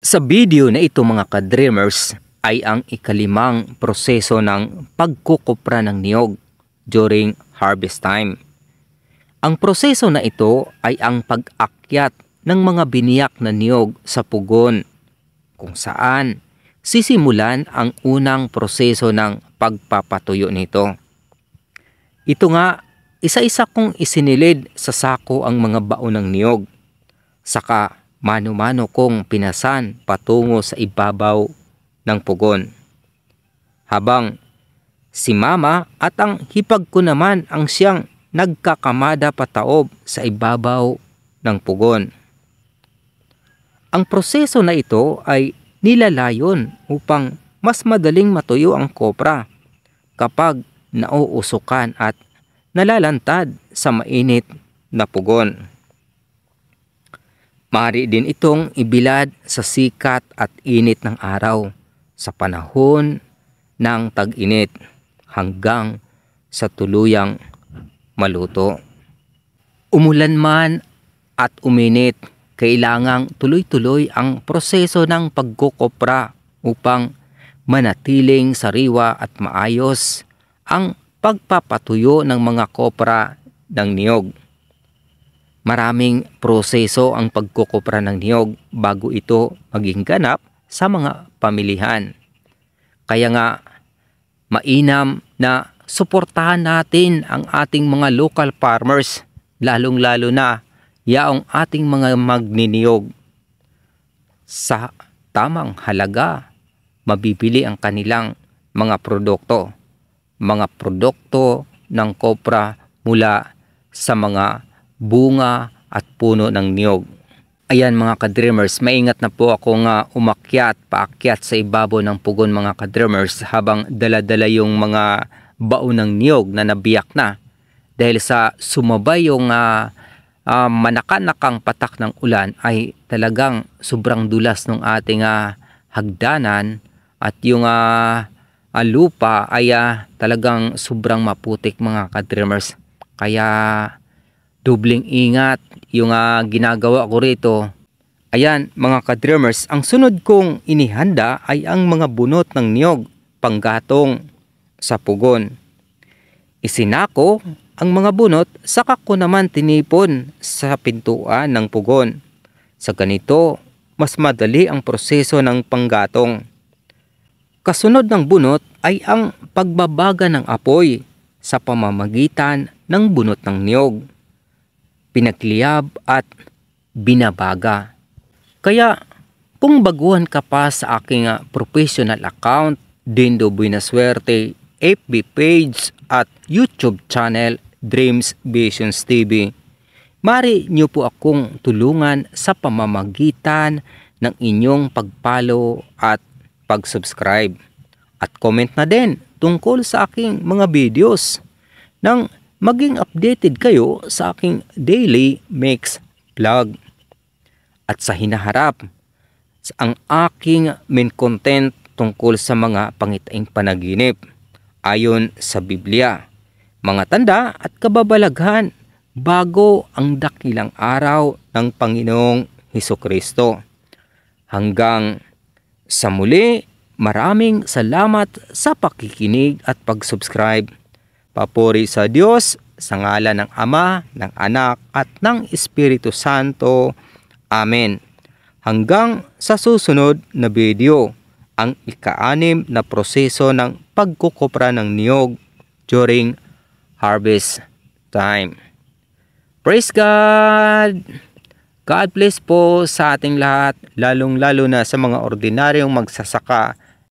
Sa video na ito mga ka-dreamers ay ang ikalimang proseso ng pagkukupra ng niyog during harvest time. Ang proseso na ito ay ang pag-akyat ng mga biniyak na niyog sa pugon kung saan sisimulan ang unang proseso ng pagpapatuyo nito. Ito nga, isa-isa kong isinilid sa sako ang mga baon ng niyog. Saka mano-mano kong pinasan patungo sa ibabaw ng pugon. Habang si mama at ang hipag ko naman ang siyang nagkakamada pataob sa ibabaw ng pugon. Ang proseso na ito ay nilalayon upang mas madaling matuyo ang kopra kapag nauusukan at nalalantad sa mainit na pugon. Maaari din itong ibilad sa sikat at init ng araw sa panahon ng tag-init hanggang sa tuluyang maluto. Umulan man at uminit, kailangang tuloy-tuloy ang proseso ng pagkukopra upang manatiling sariwa at maayos ang pagpapatuyo ng mga kopra ng niyog. Maraming proseso ang pagkukupra ng niyog bago ito maging ganap sa mga pamilihan. Kaya nga, mainam na suportahan natin ang ating mga local farmers, lalong-lalo na yaong ating mga magniniyog. Sa tamang halaga, mabibili ang kanilang mga produkto ng kopra mula sa mga bunga at puno ng niyog. Ayan mga ka-dreamers, maingat na po ako nga paakyat sa ibabaw ng pugon mga ka-dreamers habang dala-dala yung mga baon ng niyog na nabiyak na. Dahil sa sumabay yung manakanakang patak ng ulan ay talagang sobrang dulas ng ating hagdanan at yung lupa ay talagang sobrang maputik mga ka-dreamers. Kaya dubling ingat yung ginagawa ko rito. Ayan mga ka-dreamers, ang sunod kong inihanda ay ang mga bunot ng niyog panggatong sa pugon. Isinako ang mga bunot, saka ko naman tinipon sa pintuan ng pugon. Sa ganito, mas madali ang proseso ng panggatong. Kasunod ng bunot ay ang pagbabaga ng apoy sa pamamagitan ng bunot ng niyog, pinagliyab at binabaga. Kaya kung baguhan ka pa sa aking professional account, Dindo Buenasuerte, FB page at YouTube channel Dreams Visions TV, maaari niyo po akong tulungan sa pamamagitan ng inyong pag-follow at pag-subscribe. At comment na din tungkol sa aking mga videos nang maging updated kayo sa aking daily mix vlog. At sa hinaharap, ang aking main content tungkol sa mga pangitaing panaginip ayon sa Biblia, mga tanda at kababalaghan bago ang dakilang araw ng Panginoong Hesukristo. Hanggang sa muli, maraming salamat sa pakikinig at pag-subscribe. Papuri sa Diyos, sa ngalan ng Ama, ng Anak, at ng Espiritu Santo. Amen. Hanggang sa susunod na video, ang ika-6 na proseso ng pagkukupra ng niyog during harvest time. Praise God! God bless po sa ating lahat, lalong-lalo na sa mga ordinaryong magsasaka